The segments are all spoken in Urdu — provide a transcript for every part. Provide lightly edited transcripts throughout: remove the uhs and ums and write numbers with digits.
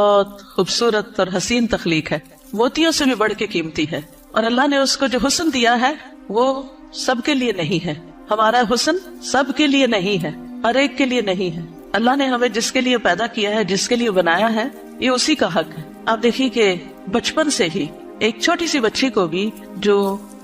بہت خوبصورت اور حسین تخلیق ہے، موتیوں سے بھی بڑھ کے قیمتی ہے، اور اللہ نے اس کو جو حسن دیا ہے وہ سب کے لیے نہیں ہے. ہمارا حسن سب کے لیے نہیں ہے، ہر ایک کے لیے نہیں ہے. اللہ نے ہمیں جس کے لیے پیدا کیا ہے، جس کے لیے بنایا ہے، یہ اسی کا حق ہے. آپ دیکھیے کہ بچپن سے ہی ایک چھوٹی سی بچی کو بھی جو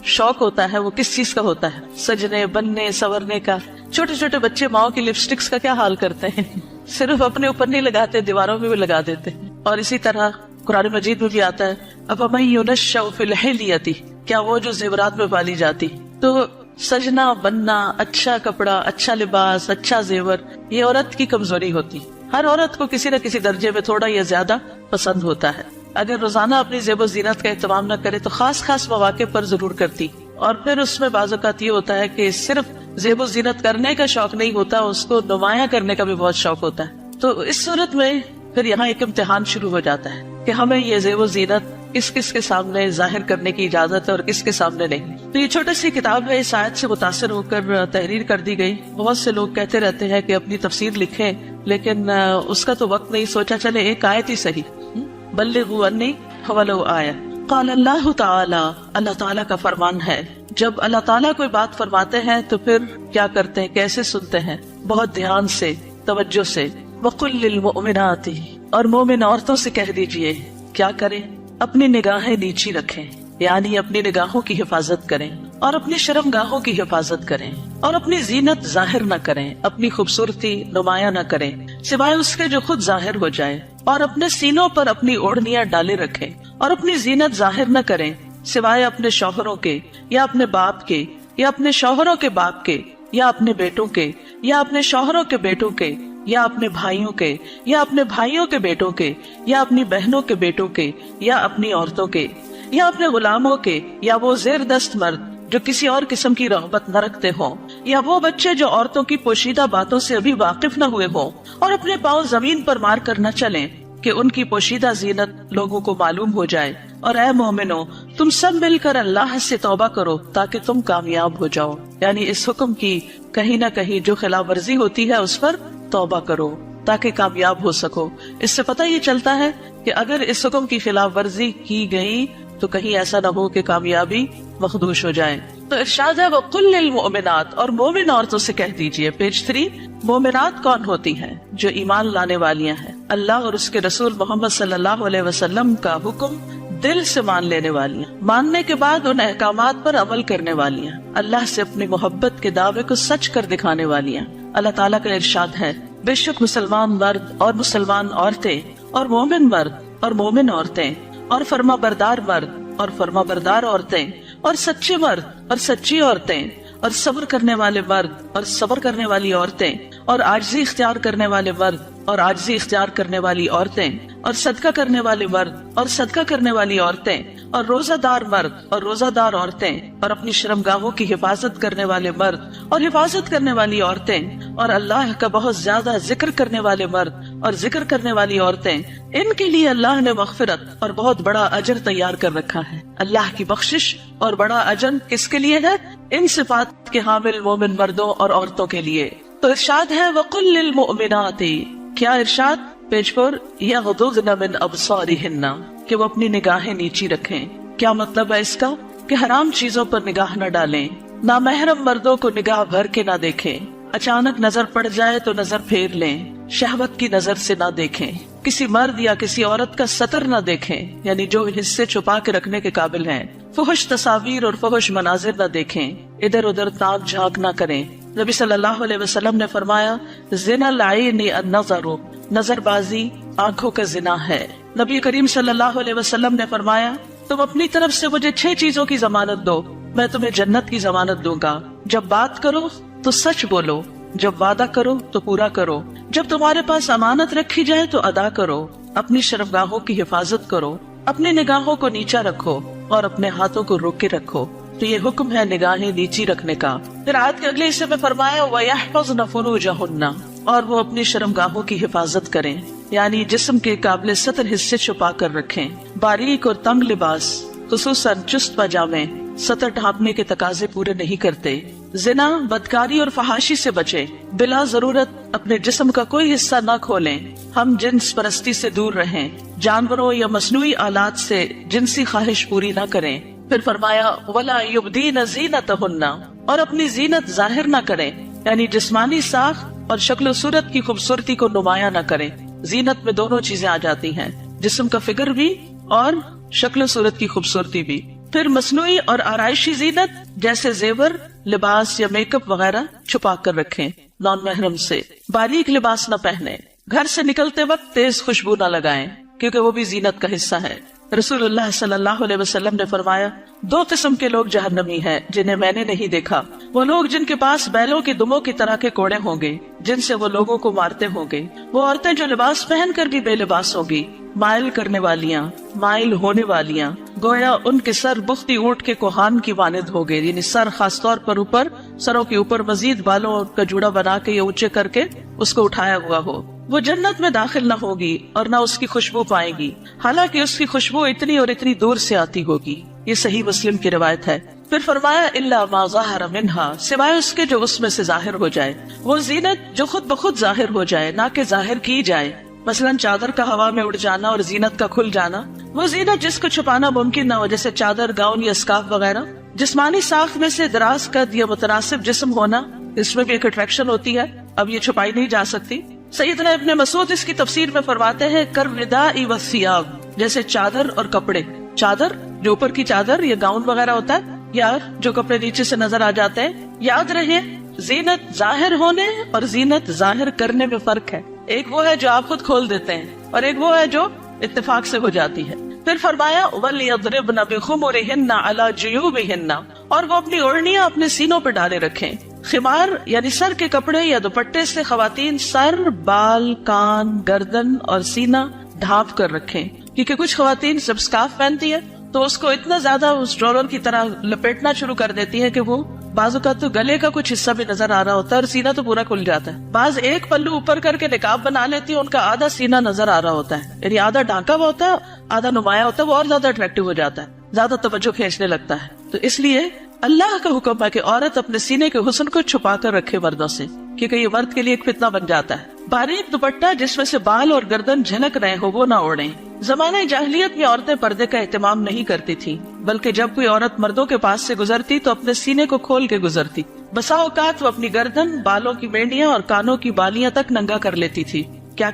شوق ہوتا ہے وہ کس چیز کا ہوتا ہے؟ سجنے، بننے، سورنے کا. چھوٹے چھوٹے بچے ماؤں کی لپسٹکس کا کیا حال کرتے ہیں، صرف اپنے اوپر نہیں لگاتے، دیواروں میں بھی لگا دیتے ہیں. اور اسی طرح قرآن مجید میں بھی آتا ہے افمن ينشأ في الحلیۃ، کیا وہ جو زیورات میں پالی جاتی. تو سجنا، بننا، اچھا کپڑا، اچھا لباس، اچھا زیور، یہ عورت کی کمزوری ہوتی. ہر عورت کو کسی نہ کسی درجے میں تھوڑا یا زیادہ پسند ہوتا ہے. اگر روزانہ اپنی زیب و زینت کا اہتمام نہ کرے تو خاص خاص مواقع پر ضرور کرتی. اور پھر اس میں بعض اوقات یہ ہوتا ہے کہ صرف زیب و زینت کرنے کا شوق نہیں ہوتا، اس کو نمایاں کرنے کا بھی بہت شوق ہوتا ہے. تو اس صورت میں پھر یہاں ایک امتحان شروع ہو جاتا ہے کہ ہمیں یہ زیب و زینت کس کس کے سامنے ظاہر کرنے کی اجازت ہے اور کس کے سامنے نہیں. تو یہ چھوٹی سی کتاب ہے، اس آیت سے متاثر ہو کر تحریر کر دی گئی. بہت سے لوگ کہتے رہتے ہیں کہ اپنی تفسیر لکھیں، لیکن اس کا تو وقت نہیں. سوچا چلے ایک آیت ہی صحیح، بلغوا انی ولو آیہ. قال اللہ تعالی، اللہ تعالیٰ کا فرمان ہے، جب اللہ تعالیٰ کوئی بات فرماتے ہیں تو پھر کیا کرتے ہیں، کیسے سنتے ہیں؟ بہت دھیان سے، توجہ سے. وقل للمؤمنات، اور مومن عورتوں سے کہہ دیجئے کیا کریں؟ اپنی نگاہیں نیچی رکھیں، یعنی اپنی نگاہوں کی حفاظت کریں، اور اپنی شرم گاہوں کی حفاظت کریں، اور اپنی زینت ظاہر نہ کریں، اپنی خوبصورتی نمایاں نہ کریں سوائے اس کے جو خود ظاہر ہو جائے، اور اپنے سینوں پر اپنی اوڑھنیاں ڈالے رکھیں، اور اپنی زینت ظاہر نہ کریں سوائے اپنے شوہروں کے، یا اپنے باپ کے، یا اپنے شوہروں کے باپ کے، یا اپنے بیٹوں کے، یا اپنے شوہروں کے بیٹوں کے، یا اپنے بھائیوں کے، یا اپنے بھائیوں کے بیٹوں کے، یا اپنی بہنوں کے بیٹوں کے، یا اپنی عورتوں کے، یا اپنے غلاموں کے، یا وہ زیر دست مرد جو کسی اور قسم کی رغبت نہ رکھتے ہوں، یا وہ بچے جو عورتوں کی پوشیدہ باتوں سے ابھی واقف نہ ہوئے ہوں، اور اپنے پاؤں زمین پر مار کر نہ چلیں کہ ان کی پوشیدہ زینت لوگوں کو معلوم ہو جائے. اور اے مومنو، تم سب مل کر اللہ سے توبہ کرو تاکہ تم کامیاب ہو جاؤ. یعنی اس حکم کی کہیں نہ کہیں جو خلاف ورزی ہوتی ہے اس پر توبہ کرو تاکہ کامیاب ہو سکو. اس سے پتہ یہ چلتا ہے کہ اگر اس حکم کی خلاف ورزی کی گئی تو کہیں ایسا نہ ہو کہ کامیابی مخدوش ہو جائے. تو ارشاد ہے وَقُلْ لِلْمُؤْمِنَاتِ، اور مومن عورتوں سے کہہ دیجئے. پیج 3. مومنات کون ہوتی ہیں؟ جو ایمان لانے والیاں ہیں، اللہ اور اس کے رسول محمد صلی اللہ علیہ وسلم کا حکم دل سے مان لینے والیاں، ماننے کے بعد ان احکامات پر عمل کرنے والیاں، اللہ سے اپنی محبت کے دعوے کو سچ کر دکھانے والیاں. اللہ تعالیٰ کا ارشاد ہے بے شک مسلمان مرد اور مسلمان عورتیں، اور مومن مرد اور مومن عورتیں، اور فرما بردار مرد اور فرما بردار عورتیں، اور سچے مرد اور سچی عورتیں، اور صبر کرنے والے مرد اور صبر کرنے والی عورتیں، اور عاجزی اختیار کرنے والے مرد اور عاجزی اختیار کرنے والی عورتیں، اور صدقہ کرنے والے مرد اور صدقہ کرنے والی عورتیں، اور روزہ دار مرد اور روزہ دار عورتیں، اور اپنی شرمگاہوں کی حفاظت کرنے والے مرد اور حفاظت کرنے والی عورتیں، اور اللہ کا بہت زیادہ ذکر کرنے والے مرد اور ذکر کرنے والی عورتیں. ان کے لیے اللہ نے مغفرت اور بہت بڑا اجر تیار کر رکھا ہے. اللہ کی بخشش اور بڑا اجر کس کے لیے ہے؟ ان صفات کے حامل مومن مردوں اور عورتوں کے لیے. تو ارشاد ہے وَقُلْ لِلْمُؤْمِنَاتِ، کیا ارشاد؟ پیج 4. يَغْضُضْنَ مِنْ أَبْصَارِهِنَّ، کہ وہ اپنی نگاہیں نیچی رکھیں. کیا مطلب ہے اس کا؟ کہ حرام چیزوں پر نگاہ نہ ڈالیں، نامحرم مردوں کو نگاہ بھر کے نہ دیکھیں، اچانک نظر پڑ جائے تو نظر پھیر لیں، شہوت کی نظر سے نہ دیکھیں، کسی مرد یا کسی عورت کا سطر نہ دیکھیں، یعنی جو حصے چھپا کے رکھنے کے قابل ہیں، فحش تصاویر اور فحش مناظر نہ دیکھیں، ادھر ادھر تاک جھانک نہ کریں. نبی صلی اللہ علیہ وسلم نے فرمایا زنا العین النظر، نظر بازی آنکھوں کا زنا ہے. نبی کریم صلی اللہ علیہ وسلم نے فرمایا تم اپنی طرف سے مجھے 6 چیزوں کی ضمانت دو، میں تمہیں جنت کی ضمانت دوں گا. جب بات کرو تو سچ بولو، جب وعدہ کرو تو پورا کرو، جب تمہارے پاس امانت رکھی جائے تو ادا کرو، اپنی شرمگاہوں کی حفاظت کرو، اپنی نگاہوں کو نیچا رکھو اور اپنے ہاتھوں کو روک کے رکھو. تو یہ حکم ہے نگاہیں نیچی رکھنے کا. پھر آیت کے اگلے حصے میں فرمایا وَيَحْفَظْنَ فُرُوجَهُنَّ، اور وہ اپنی شرمگاہوں کی حفاظت کریں، یعنی جسم کے قابل سطر حصے چھپا کر رکھیں. باریک اور تنگ لباس خصوصاً چست پاجامے سطر ڈھانپنے کے تقاضے پورے نہیں کرتے. زنا، بدکاری اور فحاشی سے بچیں، بلا ضرورت اپنے جسم کا کوئی حصہ نہ کھولیں، ہم جنس پرستی سے دور رہیں، جانوروں یا مصنوعی آلات سے جنسی خواہش پوری نہ کریں۔ پھر فرمایا وَلَا يُبْدِينَ زِينَتَهُنَّ، اور اپنی زینت ظاہر نہ کریں، یعنی جسمانی ساخت اور شکل و صورت کی خوبصورتی کو نمایاں نہ کریں۔ زینت میں دونوں چیزیں آ جاتی ہیں، جسم کا فگر بھی اور شکل و صورت کی خوبصورتی بھی۔ پھر مصنوعی اور آرائشی زینت جیسے زیور، لباس یا میک اپ وغیرہ چھپا کر رکھیں، نان محرم سے۔ باریک لباس نہ پہنیں، گھر سے نکلتے وقت تیز خوشبو نہ لگائیں، کیونکہ وہ بھی زینت کا حصہ ہے۔ رسول اللہ صلی اللہ علیہ وسلم نے فرمایا 2 قسم کے لوگ جہنمی ہیں جنہیں میں نے نہیں دیکھا، وہ لوگ جن کے پاس بیلوں کی دموں کی طرح کے کوڑے ہوں گے جن سے وہ لوگوں کو مارتے ہوں گے، وہ عورتیں جو لباس پہن کر بھی بے لباس ہوں گی، مائل کرنے والیاں، مائل ہونے والیاں، گویا ان کے سر بختی اونٹ کے کوہان کی مانند ہو گئے، یعنی سر خاص طور پر اوپر، سروں کے اوپر مزید بالوں کا جوڑا بنا کے یا اونچے کر کے اس کو اٹھایا ہوا ہو۔ وہ جنت میں داخل نہ ہوگی اور نہ اس کی خوشبو پائے گی، حالانکہ اس کی خوشبو اتنی اور اتنی دور سے آتی ہوگی۔ یہ صحیح مسلم کی روایت ہے۔ پھر فرمایا الا ما ظاہر منہا، سوائے اس کے جو اس میں سے ظاہر ہو جائے، وہ زینت جو خود بخود ظاہر ہو جائے، نہ کہ ظاہر کی جائے، مثلا چادر کا ہوا میں اڑ جانا اور زینت کا کھل جانا، وہ زینت جس کو چھپانا ممکن نہ ہو، جیسے چادر، گاؤن یا اسکارف وغیرہ۔ جسمانی ساخت میں سے دراز قد یا متناسب جسم ہونا، اس میں بھی ایک اٹریکشن ہوتی ہے، اب یہ چھپائی نہیں جا سکتی۔ سیدنا ابن مسعود اس کی تفسیر میں فرماتے ہیں کالرداء والثیاب، جیسے چادر اور کپڑے، چادر جو اوپر کی چادر یا گاؤن وغیرہ ہوتا ہے، یا جو کپڑے نیچے سے نظر آ جاتے ہیں۔ یاد رہے زینت ظاہر ہونے اور زینت ظاہر کرنے میں فرق ہے، ایک وہ ہے جو آپ خود کھول دیتے ہیں اور ایک وہ ہے جو اتفاق سے ہو جاتی ہے۔ پھر فرمایا وَلْيَضْرِبْنَ بِخُمُرِهِنَّ عَلَى جُيُوبِهِنَّ، اور وہ اپنی اوڑھنیاں اپنے سینوں پہ ڈالے رکھیں۔ خمار یعنی سر کے کپڑے یا دوپٹے سے خواتین سر، بال، کان، گردن اور سینہ ڈھانپ کر رکھیں، کیونکہ کچھ خواتین جب اسکارف پہنتی ہے تو اس کو اتنا زیادہ اس ڈرولر کی طرح لپیٹنا شروع کر دیتی ہے کہ وہ بعض اوقات تو گلے کا کچھ حصہ بھی نظر آ رہا ہوتا ہے اور سینہ تو پورا کھل جاتا ہے۔ بعض ایک پلو اوپر کر کے نقاب بنا لیتی ہے، ان کا آدھا سینہ نظر آ رہا ہوتا ہے، یعنی آدھا ڈھانکا ہوا ہوتا ہے، آدھا نمایاں ہوتا ہے، وہ اور زیادہ اٹریکٹیو ہو جاتا ہے، زیادہ توجہ کھینچنے لگتا ہے۔ تو اس لیے اللہ کا حکم ہے کہ عورت اپنے سینے کے حسن کو چھپا کر رکھے مردوں سے، کیونکہ یہ مرد کے لیے ایک فتنہ بن جاتا ہے۔ باریک دوپٹہ جس میں سے بال اور گردن جھلک رہے ہو وہ نہ اوڑھیں۔ زمانہ جاہلیت میں عورتیں پردے کا اہتمام نہیں کرتی تھی، بلکہ جب کوئی عورت مردوں کے پاس سے گزرتی تو اپنے سینے کو کھول کے گزرتی۔ بسا اوقات وہ اپنی گردن، بالوں کی مینڈیاں اور کانوں کی بالیاں تک ننگا کر لیتی تھی۔ کیا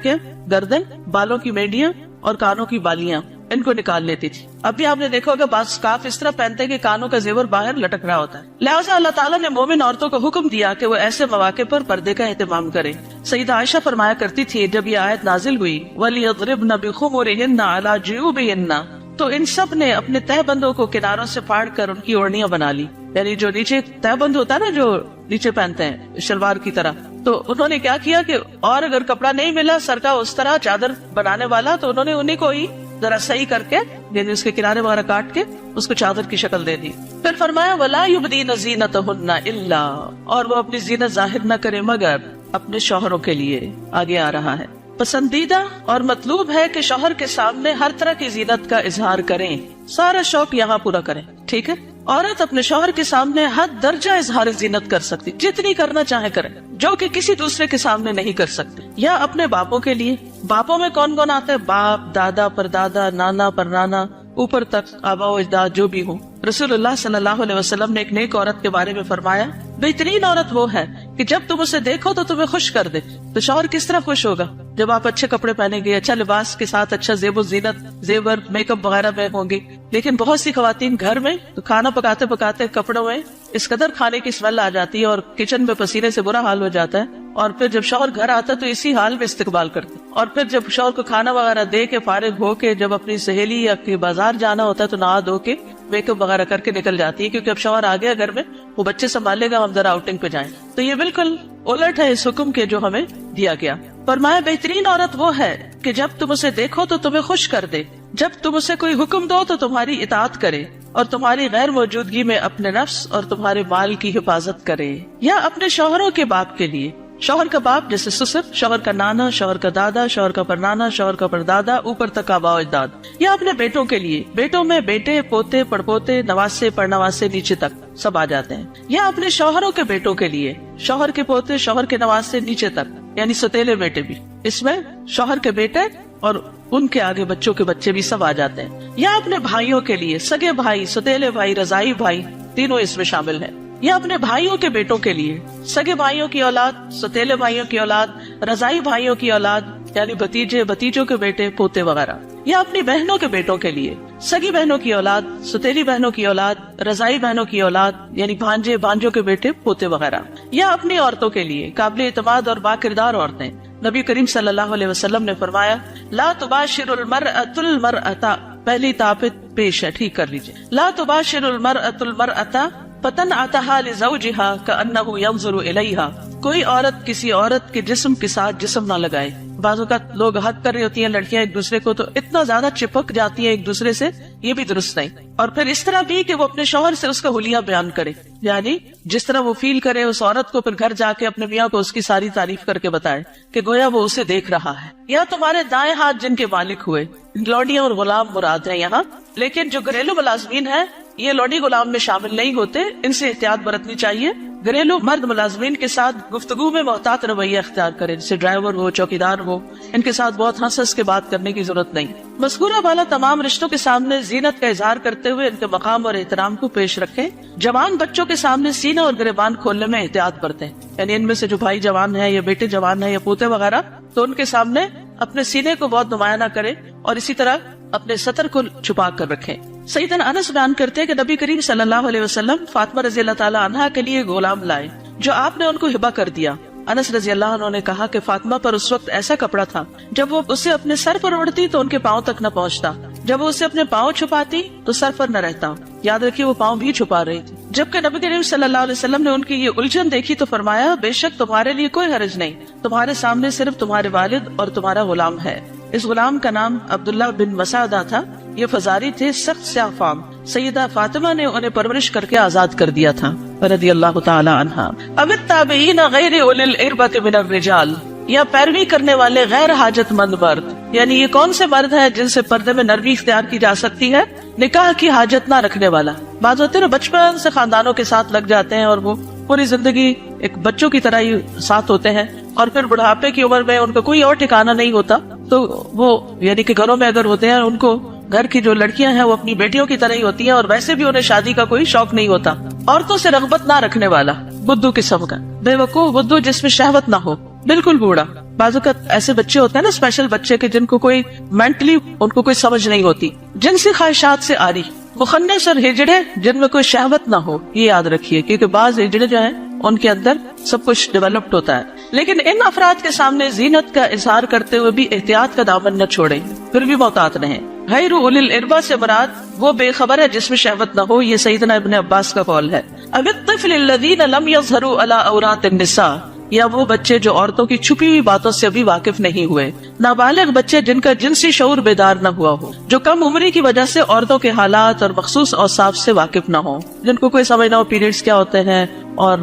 گردن، بالوں کی مینڈیاں اور کانوں کی بالیاں، ان کو نکال لیتی تھی۔ اب بھی آپ نے دیکھا ہوگا بعض اسکارف اس طرح پہنتے کہ کانوں کا زیور باہر لٹک رہا ہوتا ہے۔ لہٰذا اللہ تعالیٰ نے مومن عورتوں کو حکم دیا کہ وہ ایسے مواقع پر پردے کا اہتمام کریں۔ سیدہ عائشہ فرمایا کرتی تھی جب یہ آیت نازل ہوئی وَلْيَضْرِبْنَ بِخُمُرِهِنَّ عَلَى جُيُوبِهِنَّ، تو ان سب نے اپنے تہ بندوں کو کناروں سے پھاڑ کر ان کی اوڑھنیاں بنا لی، یعنی جو نیچے تہ بند ہوتا ہے نا، جو نیچے پہنتے ہیں شلوار کی طرح، تو انہوں نے کیا کیا کہ اور اگر کپڑا نہیں ملا سر کا اس طرح چادر بنانے والا، تو انہوں نے انہیں کو ہی ذرا صحیح کر کے، یعنی اس کے کنارے وغیرہ کاٹ کے اس کو چادر کی شکل دے دی۔ پھر فرمایا وَلَا يُبْدِينَ زِينَتَهُنَّ إِلَّا، اور وہ اپنی زینت ظاہر نہ کرے مگر اپنے شوہروں کے لیے۔ آگے آ رہا ہے پسندیدہ اور مطلوب ہے کہ شوہر کے سامنے ہر طرح کی زینت کا اظہار کریں، سارا شوق یہاں پورا کریں، ٹھیک ہے۔ عورت اپنے شوہر کے سامنے حد درجہ اظہار زینت کر سکتی، جتنی کرنا چاہے کرے، جو کہ کسی دوسرے کے سامنے نہیں کر سکتے۔ یا اپنے باپوں کے لیے، باپوں میں کون کون آتے ہیں؟ باپ، دادا، پردادا، نانا، پرنانا، اوپر تک آبا و اجداد جو بھی ہوں۔ رسول اللہ صلی اللہ علیہ وسلم نے ایک نیک عورت کے بارے میں فرمایا بہترین عورت وہ ہے کہ جب تم اسے دیکھو تو تمہیں خوش کر دے۔ تو شوہر کس طرح خوش ہوگا؟ جب آپ اچھے کپڑے پہنے گے، اچھا لباس کے ساتھ اچھا زیب و زینت، زیور، میک اپ وغیرہ میں ہوں گے۔ لیکن بہت سی خواتین گھر میں تو کھانا پکاتے پکاتے کپڑوں میں اس قدر کھانے کی اسمیل آ جاتی ہے اور کچن میں پسینے سے برا حال ہو جاتا ہے، اور پھر جب شوہر گھر آتا ہے تو اسی حال میں استقبال کرتے، اور پھر جب شوہر کو کھانا وغیرہ دے کے فارغ ہو کے جب اپنی سہیلی یا بازار جانا ہوتا ہے تو نہا دھو کے میک اپ وغیرہ کر کے نکل جاتی ہے، کیونکہ اب شوہر آ گیا گھر میں، وہ بچے سنبھالے گا، ہم ذرا آؤٹنگ پہ جائیں۔ تو یہ بالکل الٹ ہے اس حکم کے جو ہمیں دیا گیا۔ فرمایا بہترین عورت وہ ہے کہ جب تم اسے دیکھو تو تمہیں خوش کر دے، جب تم اسے کوئی حکم دو تو تمہاری اطاعت کرے، اور تمہاری غیر موجودگی میں اپنے نفس اور تمہارے مال کی حفاظت کرے۔ یا اپنے شوہروں کے باپ کے لیے، شوہر کا باپ جیسے سسر، شوہر کا نانا، شوہر کا دادا، شوہر کا پرنانا، شوہر کا پردادا، اوپر تک آباء و اجداد. یا اپنے بیٹوں کے لیے، بیٹوں میں بیٹے، پوتے، پڑپوتے، نواسے، پڑنواسے، نیچے تک سب آ جاتے ہیں. یا اپنے شوہروں کے بیٹوں کے لیے، شوہر کے پوتے، شوہر کے نواسے، نیچے تک، یعنی ستیلے بیٹے بھی. اس میں شوہر کے بیٹے اور ان کے آگے بچوں کے بچے بھی سب آ جاتے ہیں. یا اپنے بھائیوں کے لیے، سگے بھائی، ستیلے بھائی، رضائی بھائی، تینوں اس میں شامل ہیں. یا اپنے بھائیوں کے بیٹوں کے لیے، سگے بھائیوں کی اولاد، ستیلے بھائیوں کی اولاد، رضائی بھائیوں کی اولاد، یعنی بھتیجے، بھتیجوں کے بیٹے، پوتے وغیرہ. یا اپنی بہنوں کے بیٹوں کے لیے، سگی بہنوں کی اولاد، ستیلی بہنوں کی اولاد، رضائی بہنوں کی اولاد، یعنی بھانجے، بھانجوں کے بیٹے، پوتے وغیرہ. یا اپنی عورتوں کے لیے، قابل اعتماد اور باکردار عورتیں. نبی کریم صلی اللہ علیہ وسلم نے فرمایا، لا تباشر المرأة المرأة، پہلی تابت پیش ہے، ٹھیک کر لیجیے. لا تباشر المرأة المرأة فتنعتها لزوجها كأنه ينظر إليها، کوئی عورت کسی عورت کے جسم کے ساتھ جسم نہ لگائے. بعض اوقات لوگ حد کر رہی ہوتی ہیں لڑکیاں ایک دوسرے کو، تو اتنا زیادہ چپک جاتی ہیں ایک دوسرے سے، یہ بھی درست نہیں. اور پھر اس طرح بھی کہ وہ اپنے شوہر سے اس کا حلیہ بیان کرے، یعنی جس طرح وہ فیل کرے اس عورت کو، پھر گھر جا کے اپنے میاں کو اس کی ساری تعریف کر کے بتائے کہ گویا وہ اسے دیکھ رہا ہے. یا تمہارے دائیں ہاتھ جن کے مالک ہوئے، لوڈیاں اور غلام مراد ہیں یہاں، لیکن جو گھریلو ملازمین ہیں یہ لوڈی غلام میں شامل نہیں ہوتے، ان سے احتیاط برتنی چاہیے. گھریلو مرد ملازمین کے ساتھ گفتگو میں محتاط رویہ اختیار کریں، جیسے ڈرائیور ہو، چوکیدار ہو، ان کے ساتھ بہت ہنس کے بات کرنے کی ضرورت نہیں. مذکورہ والا تمام رشتوں کے سامنے زینت کا اظہار کرتے ہوئے ان کے مقام اور احترام کو پیش رکھیں. جوان بچوں کے سامنے سینہ اور گریبان کھولنے میں احتیاط برتیں، یعنی ان میں سے جو بھائی جوان ہیں یا بیٹے جوان ہیں یا پوتے وغیرہ، تو ان کے سامنے اپنے سینے کو بہت نمایاں نہ کریں، اور اسی طرح اپنے سطر کو چھپا کر رکھیں. سیدنا انس بیان کرتے ہیں کہ نبی کریم صلی اللہ علیہ وسلم فاطمہ رضی اللہ تعالی عنہا کے لیے غلام لائے جو آپ نے ان کو ہبہ کر دیا. انس رضی اللہ عنہ نے کہا کہ فاطمہ پر اس وقت ایسا کپڑا تھا جب وہ اسے اپنے سر پر اوڑھتی تو ان کے پاؤں تک نہ پہنچتا، جب وہ اسے اپنے پاؤں چھپاتی تو سر پر نہ رہتا. یاد رکھیے وہ پاؤں بھی چھپا رہی تھی. جبکہ نبی کریم صلی اللہ علیہ وسلم نے ان کی یہ الجھن دیکھی تو فرمایا، بے شک تمہارے لیے کوئی حرج نہیں، تمہارے سامنے صرف تمہارے والد اور تمہارا غلام ہے. اس غلام کا نام عبداللہ بن مسعدہ تھا. یہ فزاری تھے، سخت سیاہ فام. سیدہ فاطمہ نے انہیں پرورش کر کے آزاد کر دیا تھا رضی اللہ تعالی عنہا. اب التابعین غیر اولی الاربۃ من الرجال، یا پیروی کرنے والے غیر حاجت مند مرد، یعنی یہ کون سے مرد ہیں جن سے پردے میں نرمی اختیار کی جا سکتی ہے؟ نکاح کی حاجت نہ رکھنے والا. بعض ہوتے ہیں بچپن سے خاندانوں کے ساتھ لگ جاتے ہیں اور وہ پوری زندگی ایک بچوں کی طرح ہی ساتھ ہوتے ہیں، اور پھر بڑھاپے کی عمر میں ان کا کوئی اور ٹھکانہ نہیں ہوتا، تو وہ یعنی کہ گھروں میں اگر ہوتے ہیں ان کو گھر کی جو لڑکیاں ہیں وہ اپنی بیٹیوں کی طرح ہی ہوتی ہیں، اور ویسے بھی انہیں شادی کا کوئی شوق نہیں ہوتا. عورتوں سے رغبت نہ رکھنے والا، بدھو قسم کا، بے وقوف بدھو جس میں شہوت نہ ہو، بالکل بوڑھا. بعض اوقات ایسے بچے ہوتے ہیں نا، اسپیشل بچے کے جن کو کوئی مینٹلی ان کو کوئی سمجھ نہیں ہوتی، جنسی خواہشات سے آری، مخنث اور ہجڑے جن میں کوئی شہوت نہ ہو. یہ یاد رکھیے، کیونکہ بعض ہجڑے جو ہیں ان کے اندر سب کچھ ڈیولپڈ ہوتا ہے. لیکن ان افراد کے سامنے زینت کا اظہار کرتے ہوئے بھی احتیاط کا دامن نہ چھوڑیں، پھر بھی محتاط رہیں. غیر اولی الاربہ سے مراد وہ بے خبر ہے جس میں شہوت نہ ہو. یہ سیدنا ابن عباس کا قول ہے. اب الطفل الذین لم یظہروا علی عورات النساء، یا وہ بچے جو عورتوں کی چھپی ہوئی باتوں سے ابھی واقف نہیں ہوئے. نابالغ بچے جن کا جنسی شعور بیدار نہ ہوا ہو، جو کم عمری کی وجہ سے عورتوں کے حالات اور مخصوص اوصاف سے واقف نہ ہو، جن کو کوئی سمجھ نہ ہو پیریڈز کیا ہوتے ہیں، اور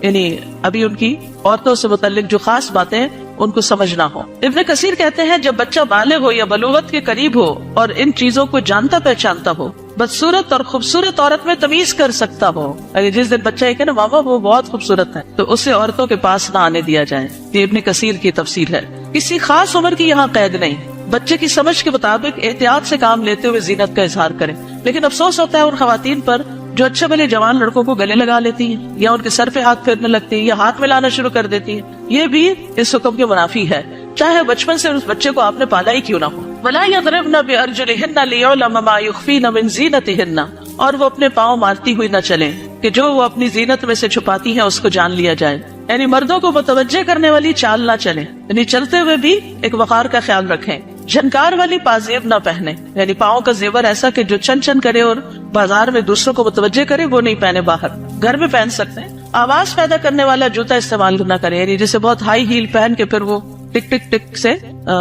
یعنی ابھی ان کی عورتوں سے متعلق جو خاص باتیں ان کو سمجھنا ہو. ابن کثیر کہتے ہیں جب بچہ بالغ ہو یا بلوغت کے قریب ہو اور ان چیزوں کو جانتا پہچانتا ہو، بدصورت اور خوبصورت عورت میں تمیز کر سکتا ہو، یعنی جس دن بچہ کہ نا ماما وہ بہت خوبصورت ہے، تو اسے عورتوں کے پاس نہ آنے دیا جائے. یہ ابن کثیر کی تفسیر ہے. کسی خاص عمر کی یہاں قید نہیں، بچے کی سمجھ کے مطابق احتیاط سے کام لیتے ہوئے زینت کا اظہار کریں. لیکن افسوس ہوتا ہے ان خواتین پر جو اچھے بھلے جوان لڑکوں کو گلے لگا لیتی ہیں، یا ان کے سر پہ ہاتھ پھیرنے لگتی ہیں، یا ہاتھ ملانا شروع کر دیتی ہیں. یہ بھی اس حکم کے منافی ہے، چاہے بچپن سے اس بچے کو آپ نے پالا ہی کیوں نہ ہو. وَلَا يَضْرِبْنَ بِأَرْجُلِهِنَّ لِيُعْلَمَ مَا يُخْفِينَ مِنْ زِينَتِهِنَّ، اور وہ اپنے پاؤں مارتی ہوئی نہ چلیں کہ جو وہ اپنی زینت میں سے چھپاتی ہیں اس کو جان لیا جائے. یعنی مردوں کو متوجہ کرنے والی چال نہ چلیں، یعنی چلتے ہوئے بھی ایک وقار کا خیال رکھیں. جھنکار والی پازیب نہ پہنے، یعنی پاؤں کا زیور ایسا کہ جو چن چن کرے اور بازار میں دوسروں کو متوجہ کرے وہ نہیں پہنے، باہر گھر میں پہن سکتے ہیں. آواز پیدا کرنے والا جوتا استعمال نہ کرے، یعنی جسے بہت ہائی ہیل پہن کے پھر وہ ٹک ٹک ٹک سے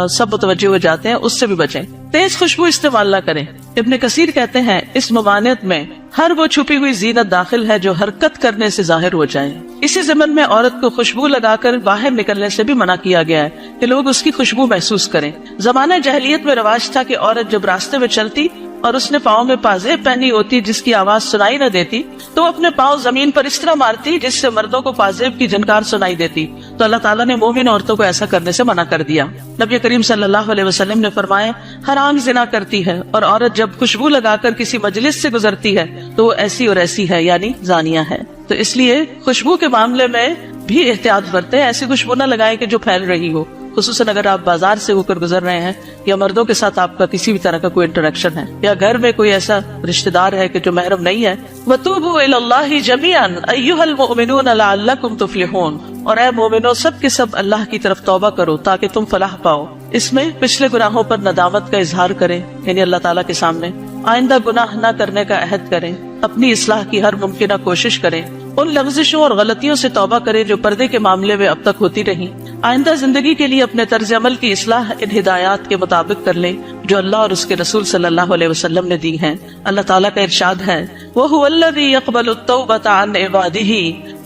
سب متوجہ ہو جاتے ہیں، اس سے بھی بچیں. تیز خوشبو استعمال نہ کریں. ابن کثیر کہتے ہیں اس ممانعت میں ہر وہ چھپی ہوئی زینت داخل ہے جو حرکت کرنے سے ظاہر ہو جائے. اسی ضمن میں عورت کو خوشبو لگا کر باہر نکلنے سے بھی منع کیا گیا ہے کہ لوگ اس کی خوشبو محسوس کریں. زمانہ جاہلیت میں رواج تھا کہ عورت جب راستے میں چلتی اور اس نے پاؤں میں پازیب پہنی ہوتی جس کی آواز سنائی نہ دیتی تو اپنے پاؤں زمین پر اس طرح مارتی جس سے مردوں کو پازیب کی جھنکار سنائی دیتی. تو اللہ تعالیٰ نے مومن عورتوں کو ایسا کرنے سے منع کر دیا. نبی کریم صلی اللہ علیہ وسلم نے فرمایا ہر آنکھ زنا کرتی ہے اور عورت جب خوشبو لگا کر کسی مجلس سے گزرتی ہے تو وہ ایسی اور ایسی ہے یعنی زانیہ ہے. تو اس لیے خوشبو کے معاملے میں بھی احتیاط برتیں. ایسی خوشبو نہ لگائیں کہ جو پھیل رہی ہو، خصوصاً اگر آپ بازار سے ہو کر گزر رہے ہیں یا مردوں کے ساتھ آپ کا کسی بھی طرح کا کوئی انٹریکشن ہے یا گھر میں کوئی ایسا رشتہ دار ہے کہ جو محرم نہیں ہے. وَتُوبُوا إِلَى اللَّهِ جَمِيعًا أَيُّهَا الْمُؤْمِنُونَ لَعَلَّكُمْ تُفْلِحُونَ. اور اے مومنو سب کے سب اللہ کی طرف توبہ کرو تاکہ تم فلاح پاؤ. اس میں پچھلے گناہوں پر ندامت کا اظہار کریں یعنی اللہ تعالیٰ کے سامنے، آئندہ گناہ نہ کرنے کا عہد کریں، اپنی اصلاح کی ہر ممکنہ کوشش کریں، ان لغزشوں اور غلطیوں سے توبہ کریں جو پردے کے معاملے میں اب تک ہوتی رہی. آئندہ زندگی کے لیے اپنے طرز عمل کی اصلاح ان ہدایات کے مطابق کر لیں جو اللہ اور اس کے رسول صلی اللہ علیہ وسلم نے دی ہیں. اللہ تعالیٰ کا ارشاد ہے وَهُوَ الَّذِي يَقْبَلُ التَّوْبَةَ عَنْ عِبَادِهِ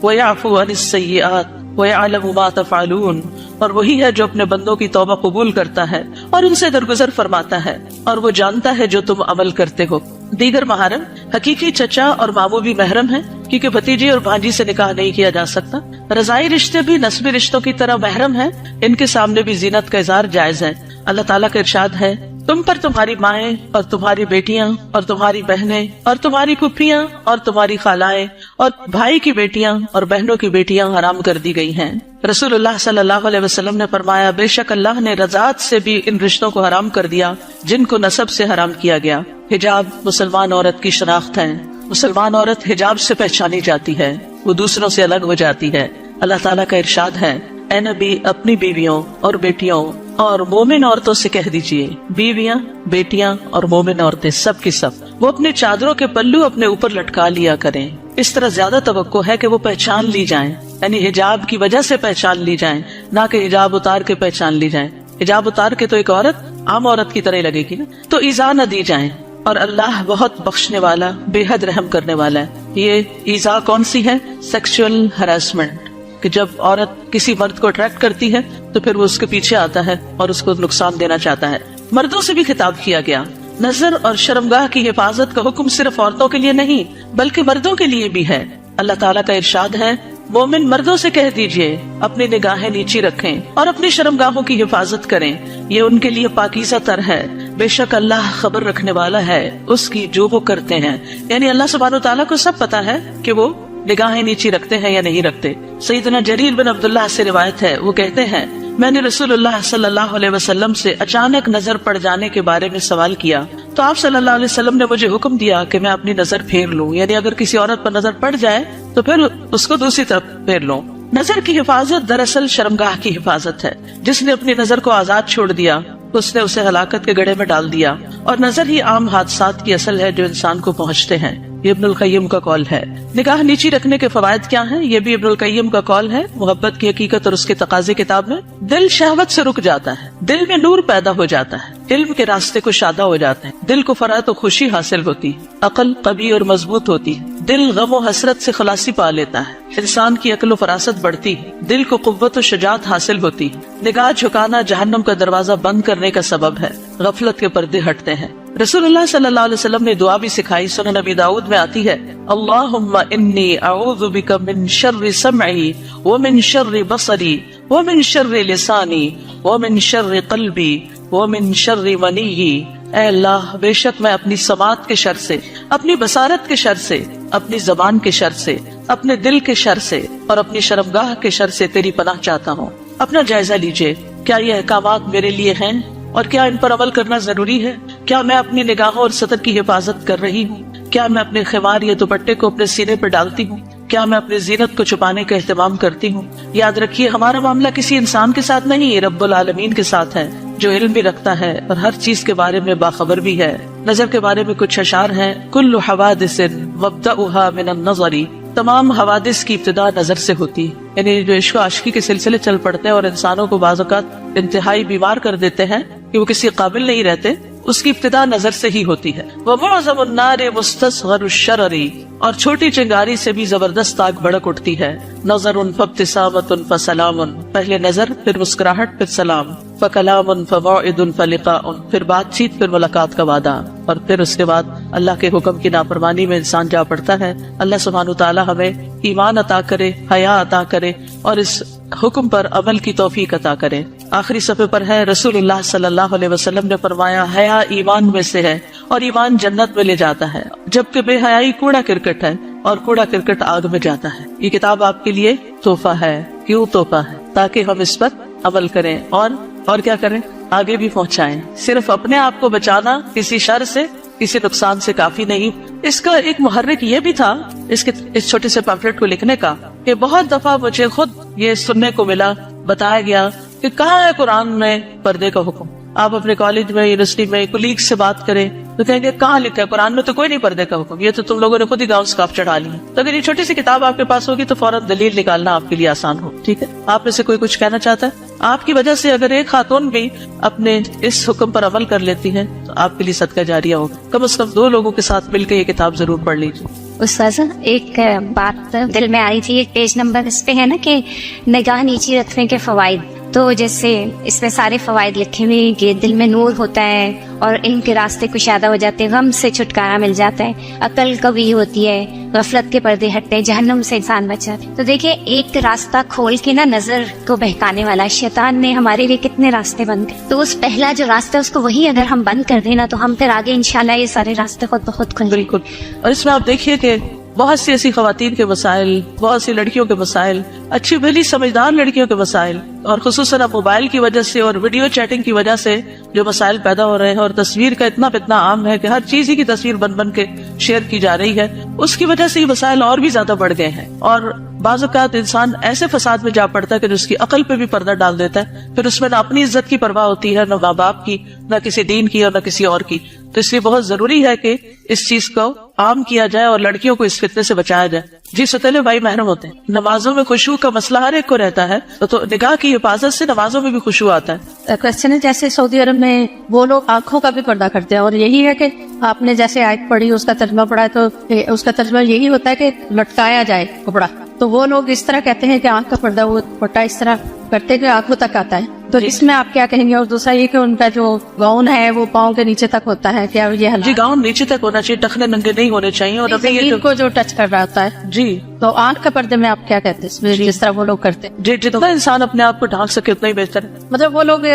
وَيَعْفُو عَنِ السَّيِّئَاتِ وَيَعْلَمُ مَا تَفْعَلُونَ. اور وہی ہے جو اپنے بندوں کی توبہ قبول کرتا ہے اور ان سے درگزر فرماتا ہے اور وہ جانتا ہے جو تم عمل کرتے ہو. دیگر محرم حقیقی چچا اور ماموں بھی محرم ہیں کیونکہ بھتیجی اور بھانجی سے نکاح نہیں کیا جا سکتا. رضائی رشتے بھی نسبی رشتوں کی طرح محرم ہیں، ان کے سامنے بھی زینت کا اظہار جائز ہے. اللہ تعالیٰ کا ارشاد ہے تم پر تمہاری مائیں اور تمہاری بیٹیاں اور تمہاری بہنیں اور تمہاری پھپھیاں اور تمہاری خالائیں اور بھائی کی بیٹیاں اور بہنوں کی بیٹیاں حرام کر دی گئی ہیں. رسول اللہ صلی اللہ علیہ وسلم نے فرمایا بے شک اللہ نے رضاعت سے بھی ان رشتوں کو حرام کر دیا جن کو نسب سے حرام کیا گیا. حجاب مسلمان عورت کی شناخت ہے. مسلمان عورت حجاب سے پہچانی جاتی ہے، وہ دوسروں سے الگ ہو جاتی ہے. اللہ تعالیٰ کا ارشاد ہے اے نبی اپنی بیویوں اور بیٹیوں اور مومن عورتوں سے کہہ دیجئے، بیویاں بیٹیاں اور مومن عورتیں سب کی سب وہ اپنے چادروں کے پلو اپنے اوپر لٹکا لیا کریں. اس طرح زیادہ توقع ہے کہ وہ پہچان لی جائیں، یعنی حجاب کی وجہ سے پہچان لی جائیں، نہ کہ حجاب اتار کے پہچان لی جائیں. حجاب اتار کے تو ایک عورت عام عورت کی طرح لگے گی نا، تو ایذا نہ دی جائیں. اور اللہ بہت بخشنے والا بے حد رحم کرنے والا ہے. یہ ایذا کون سی ہے؟ سیکسول ہراسمنٹ، کہ جب عورت کسی مرد کو اٹریکٹ کرتی ہے تو پھر وہ اس کے پیچھے آتا ہے اور اس کو نقصان دینا چاہتا ہے. مردوں سے بھی خطاب کیا گیا. نظر اور شرمگاہ کی حفاظت کا حکم صرف عورتوں کے لیے نہیں بلکہ مردوں کے لیے بھی ہے. اللہ تعالیٰ کا ارشاد ہے مومن مردوں سے کہہ دیجئے اپنی نگاہیں نیچی رکھیں اور اپنی شرمگاہوں کی حفاظت کریں، یہ ان کے لیے پاکیزہ تر ہے. بے شک اللہ خبر رکھنے والا ہے اس کی جو وہ کرتے ہیں. یعنی اللہ سبحانہ وتعالیٰ کو سب پتا ہے کہ وہ نگاہیں نیچی رکھتے ہیں یا نہیں رکھتے. سیدنا جریر بن عبداللہ سے روایت ہے، وہ کہتے ہیں میں نے رسول اللہ صلی اللہ علیہ وسلم سے اچانک نظر پڑ جانے کے بارے میں سوال کیا تو آپ صلی اللہ علیہ وسلم نے مجھے حکم دیا کہ میں اپنی نظر پھیر لوں، یعنی اگر کسی عورت پر نظر پڑ جائے تو پھر اس کو دوسری طرف پھیر لوں. نظر کی حفاظت دراصل شرمگاہ کی حفاظت ہے. جس نے اپنی نظر کو آزاد چھوڑ دیا اس نے اسے ہلاکت کے گڑھے میں ڈال دیا، اور نظر ہی عام حادثات کی اصل ہے جو انسان کو پہنچتے ہیں. یہ ابن القیم کا قول ہے. نگاہ نیچی رکھنے کے فوائد کیا ہیں؟ یہ بھی ابن القیم کا قول ہے. محبت کی حقیقت اور اس کے تقاضے کتاب میں دل شہوت سے رک جاتا ہے، دل میں نور پیدا ہو جاتا ہے، علم کے راستے کو شادہ ہو جاتا ہے، دل کو فرحت و خوشی حاصل ہوتی ہے، عقل قوی اور مضبوط ہوتی ہے، دل غم و حسرت سے خلاصی پا لیتا ہے، انسان کی عقل و فراست بڑھتی ہے، دل کو قوت و شجاعت حاصل ہوتی ہے. نگاہ جھکانا جہنم کا دروازہ بند کرنے کا سبب ہے، غفلت کے پردے ہٹتے ہیں. رسول اللہ صلی اللہ علیہ وسلم نے دعا بھی سکھائی. سنن نبی داؤد میں آتی ہے اللہم انی اعوذ بک من شر سمعی ومن شر بصری ومن شر لسانی ومن شر قلبی ومن شر منی. اے اللہ بے شک میں اپنی سماعت کے شر سے، اپنی بصارت کے شر سے، اپنی زبان کے شر سے، اپنے دل کے شر سے اور اپنی شرمگاہ کے شر سے تیری پناہ چاہتا ہوں. اپنا جائزہ لیجئے، کیا یہ احکامات میرے لیے ہیں اور کیا ان پر عمل کرنا ضروری ہے؟ کیا میں اپنی نگاہوں اور سطر کی حفاظت کر رہی ہوں؟ کیا میں اپنے خمار یا دوپٹے کو اپنے سینے پر ڈالتی ہوں؟ کیا میں اپنی زینت کو چھپانے کا اہتمام کرتی ہوں؟ یاد رکھیے ہمارا معاملہ کسی انسان کے ساتھ نہیں، رب العالمین کے ساتھ ہے جو علم بھی رکھتا ہے اور ہر چیز کے بارے میں باخبر بھی ہے. نظر کے بارے میں کچھ اشعار ہیں. کل حوادث مبدأها من النظر، تمام حوادث کی ابتدا نظر سے ہوتی ہے. یعنی جو عشق و عاشقی کے سلسلے چل پڑتے ہیں اور انسانوں کو بعض اوقات انتہائی بیمار کر دیتے ہیں کہ وہ کسی قابل نہیں رہتے، اس کی ابتدا نظر سے ہی ہوتی ہے. وَمُعْظَمُ النَّارِ مُسْتَصْغَرُ الشَّرَرِ، اور چھوٹی چنگاری سے بھی زبردست آگ بھڑک اٹھتی ہے. نظر فابتسامۃ فسلام، پہلے نظر پھر مسکراہٹ پھر سلام. فکلام فموعد فلقاء، پھر بات چیت پھر ملاقات کا وعدہ. اور پھر اس کے بعد اللہ کے حکم کی نافرمانی میں انسان جا پڑتا ہے. اللہ سبحانہ تعالی ہمیں ایمان عطا کرے، حیا عطا کرے، اور اس حکم پر عمل کی توفیق عطا کرے. آخری صفحے پر ہے رسول اللہ صلی اللہ علیہ وسلم نے فرمایا حیا ایمان میں سے ہے اور ایمان جنت میں لے جاتا ہے، جبکہ بے حیائی کوڑا کرکٹ ہے اور کوڑا کرکٹ آگ میں جاتا ہے. یہ کتاب آپ کے لیے تحفہ ہے. کیوں تحفہ ہے؟ تاکہ ہم اس پر عمل کریں اور کیا کریں، آگے بھی پہنچائیں. صرف اپنے آپ کو بچانا کسی شر سے، کسی نقصان سے کافی نہیں. اس کا ایک محرک یہ بھی تھا اس چھوٹے سے پمفلٹ کو لکھنے کا کہ بہت دفعہ مجھے خود یہ سننے کو ملا، بتایا گیا کہ کہاں ہے قرآن میں پردے کا حکم. آپ اپنے کالج میں، یونیورسٹی میں کولیگ سے بات کریں تو کہیں گے کہاں لکھا ہے قرآن میں؟ تو کوئی نہیں پردے کا حکم، یہ تو تم لوگوں نے خود ہی گاؤں اسکارف چڑھا لی. تو اگر یہ چھوٹی سی کتاب آپ کے پاس ہوگی تو فوراً دلیل نکالنا آپ کے لیے آسان ہو. ٹھیک ہے، آپ میں سے کوئی کچھ کہنا چاہتا ہے؟ آپ کی وجہ سے اگر ایک خاتون بھی اپنے اس حکم پر عمل کر لیتی ہے تو آپ کے لیے صدقہ جاریہ ہوگا. کم از کم 2 لوگوں کے ساتھ مل کے یہ کتاب ضرور پڑھ لیجیے. استاذہ ایک بات دل میں آئی تھی، ایک پیج نمبر اس پہ ہے نا کہ نگاہ نیچی رکھنے کے فوائد. تو جیسے اس میں سارے فوائد لکھے ہوئے کہ دل میں نور ہوتا ہے اور علم کے راستے کشادہ ہو جاتے ہیں، غم سے چھٹکارا مل جاتا ہے، عقل قوی ہوتی ہے، غفلت کے پردے ہٹتے ہیں، جہنم سے انسان بچا. تو دیکھیں ایک راستہ کھول کے نا نظر کو بہکانے والا شیطان نے ہمارے لیے کتنے راستے بند کر، تو اس پہلا جو راستہ اس کو وہی اگر ہم بند کر دیں نا تو ہم پھر آگے انشاءاللہ یہ سارے راستے خود بخود کھل. بالکل. اور اس میں آپ دیکھیے کہ بہت سی ایسی خواتین کے مسائل، بہت سی لڑکیوں کے مسائل، اچھی بھلی سمجھدار لڑکیوں کے مسائل، اور خصوصاً اب موبائل کی وجہ سے اور ویڈیو چیٹنگ کی وجہ سے جو مسائل پیدا ہو رہے ہیں، اور تصویر کا اتنا عام ہے کہ ہر چیز ہی کی تصویر بن کے شیئر کی جا رہی ہے، اس کی وجہ سے یہ مسائل اور بھی زیادہ بڑھ گئے ہیں. اور بعض اوقات انسان ایسے فساد میں جا پڑتا ہے کہ جس کی عقل پہ بھی پردہ ڈال دیتا ہے، پھر اس میں نہ اپنی عزت کی پرواہ ہوتی ہے، نہ ماں باپ کی، نہ کسی دین کی اور نہ کسی اور کی. تو اس لیے بہت ضروری ہے کہ اس چیز کو عام کیا جائے اور لڑکیوں کو اس فتنے سے بچایا جائے. جی ستیلے بھائی محرم ہوتے ہیں، نمازوں میں خشوع کا مسئلہ ہر ایک کو رہتا ہے، تو نگاہ کی حفاظت سے نمازوں میں بھی خشوع آتا ہے. کوشچن ہے جیسے سعودی عرب میں وہ لوگ آنکھوں کا بھی پردہ کرتے ہیں، اور یہی ہے کہ آپ نے جیسے آیت پڑھی اس کا ترجمہ پڑھا ہے تو اس کا ترجمہ یہی ہوتا ہے کہ لٹکایا جائے کپڑا. تو وہ لوگ اس طرح کہتے ہیں کہ آنکھ کا پردہ وہ پٹا اس طرح کرتے کہ آنکھوں تک آتا ہے. تو اس میں آپ کیا کہیں گے؟ اور دوسرا یہ کہ ان کا جو گاؤن ہے وہ پاؤں کے نیچے تک ہوتا ہے، کیا یہ حل؟ جی گاؤن نیچے تک ہونا چاہیے، ٹخنے ننگے نہیں ہونے چاہیے. اور ابھی یہ کو جو ٹچ کر رہا ہوتا ہے. جی تو آنکھ کا پردے میں آپ کیا کہتے ہیں اس میں جس طرح وہ لوگ کرتے ہیں؟ جی جتنا انسان اپنے آپ کو ڈھانک سکے اتنا ہی بہتر ہے. مطلب وہ لوگ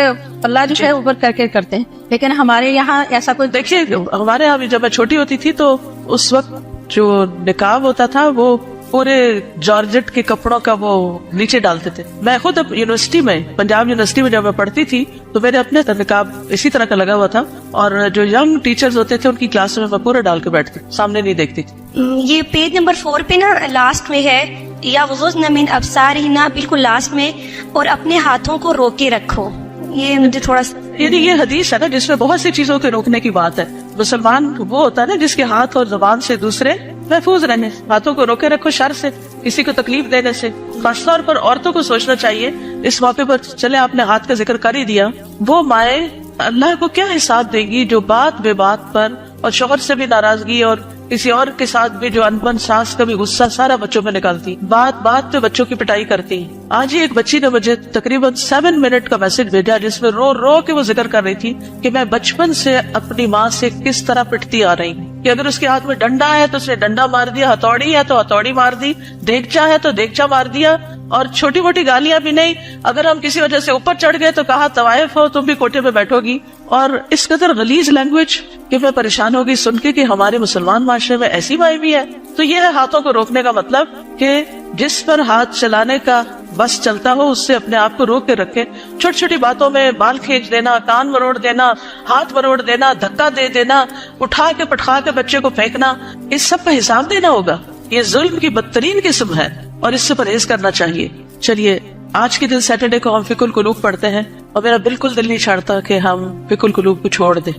اللہ جو ہے اوپر کر کے کرتے ہیں، لیکن ہمارے یہاں ایسا کوئی. دیکھیے ہمارے یہاں بھی جب میں چھوٹی ہوتی تھی تو اس وقت جو نقاب ہوتا تھا وہ پورے جارجٹ کے کپڑوں کا وہ نیچے ڈالتے تھے. میں خود اب یونیورسٹی میں، پنجاب یونیورسٹی میں جب میں پڑھتی تھی تو میرے اپنے نقاب اسی طرح کا لگا ہوا تھا، اور جو ینگ ٹیچرز ہوتے تھے ان کی کلاس میں پورے ڈال کے بیٹھتی، سامنے نہیں دیکھتی تھی. یہ پیج نمبر 4 پہ نا لاسٹ میں ہے یغضضن من ابصارہن، بالکل لاسٹ میں، اور اپنے ہاتھوں کو روکے رکھو. یہ مجھے تھوڑا سا یعنی یہ حدیث ہے نا جس میں بہت سی چیزوں کے روکنے کی بات ہے. مسلمان وہ ہوتا ہے نا جس کے ہاتھ اور زبان سے دوسرے محفوظ رہنے. ہاتھوں کو روکے رکھو شر سے، کسی کو تکلیف دینے سے. خاص طور پر عورتوں کو سوچنا چاہیے اس موقع پر. چلے آپ نے ہاتھ کا ذکر کر ہی دیا، وہ مائیں اللہ کو کیا حساب دیں گی جو بات بے بات پر اور شوہر سے بھی ناراضگی اور کسی اور کے ساتھ بھی جو انبن ساس کا بھی غصہ سارا بچوں میں نکالتی، بات بات پہ بچوں کی پٹائی کرتی. آج ہی ایک بچی نے مجھے تقریباً 7 منٹ کا میسج بھیجا جس میں رو رو کے وہ ذکر کر رہی تھی کہ میں بچپن سے اپنی ماں سے کس طرح پٹتی آ رہی ہوں، کہ اگر اس کے ہاتھ میں ڈنڈا ہے تو اس نے ڈنڈا مار دیا، ہتھوڑی ہے تو ہتھوڑی مار دی، دیگچا ہے تو دیگچا مار دیا، اور چھوٹی موٹی گالیاں بھی نہیں. اگر ہم کسی وجہ سے اوپر چڑھ گئے تو کہا طوائف ہو تم بھی کوٹے پہ بیٹھو گی. اور اس قدر غلیظ لینگویج کہ میں پریشان ہوگی سن کے کہ ہمارے مسلمان معاشرے میں ایسی مائیں بھی ہے. تو یہ ہے ہاتھوں کو روکنے کا مطلب کہ جس پر ہاتھ چلانے کا بس چلتا ہو اس سے اپنے آپ کو روک کے رکھے. چھوٹی چھوٹی باتوں میں بال کھینچ دینا، کان مروڑ دینا، ہاتھ مروڑ دینا، دھکا دے دینا، اٹھا کے پٹخا کے بچے کو پھینکنا، اس سب کا حساب دینا ہوگا. یہ ظلم کی بدترین قسم ہے اور اس سے پرہیز کرنا چاہیے. چلیے آج کے دن سیٹرڈے کو ہم فقہ القلوب پڑھتے ہیں اور میرا بالکل دل نہیں چاہتا کہ ہم فقہ القلوب کو چھوڑ دیں.